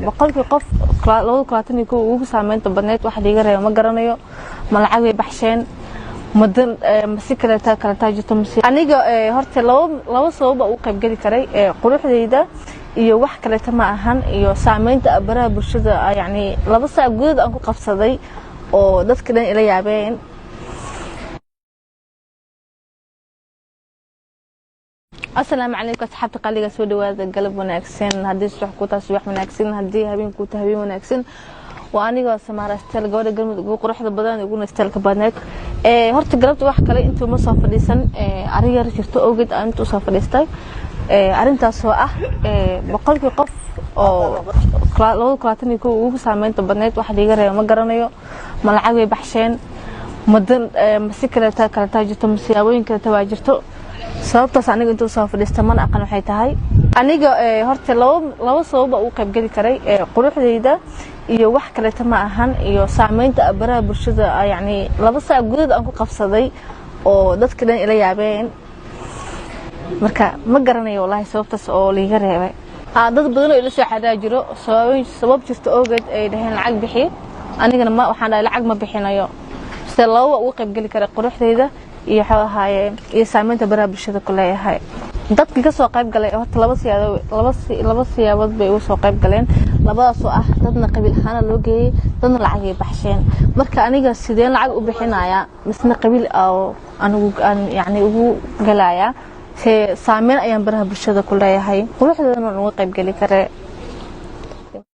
boqolkii qof 2022 ugu saameynta badneed wax liiga reebo ma garanayo ma lacag way baxsheen madan si kala taajito aniga horta laba sabab u qayb gali karay quruxdeyda iyo wax kale ma ahan iyo saameynta baraha bulshada yani laba saac guud aan ku qabsaday oo dadka dhan ila yaabeen السلام عليكم أصحابتي قليقة سودي وهذا قلب وناكسين هدي سوح كوتا سوح وناكسين هدي هبين كوتا هبين وناكسين وأنا سمارة استيل قولي قلب قروح البدن يقولون استيل كبانات هرت قلبت واحد كلي أنتو مصافر لسن أريا رجعتوا أوجد أنتو صافر لستاي أرنت سواء بقولك قف لو كلاتني كو وسامين تبنات واحد يجري ما جرنيو ملعبي بحشين مدن مسكرة كالتاجتو مسياوين كالتواجرتو sababtaas aniga intuu soo fadhiistay man aqaan waxay tahay aniga horta laba sabab u qayb gali karay quruxdeyda iyo wax kale ma ahan iyo saameynta baraha bulshada yani laba saac guud aan ku qabsaday oo dadka dhan ila yaabeen marka ma garanayo wallahi sababtaas oo liiga reebay dad badan oo ila soo xadaa jiro sabab jirta ogeed ay dhahan lacag bixi anigana ma waxaan dhahay lacag ma bixinayo sida laba u qayb gali karay quruxdeyda iyo xawaaye iyo saameynta baraha bulshada kuleeyahay dadkii ka soo qayb galay horta laba siyaabood bay u soo qayb galeen labadaas oo ah dadna qabiil ahaan loo geeyay dadna lacag ay baxsheen marka aniga sideen lacag u bixinaya misna qabiil anigu yani ugu galaya saameyn ayaan baraha bulshada kuleeyahay quruxdeedana ugu qayb gali karay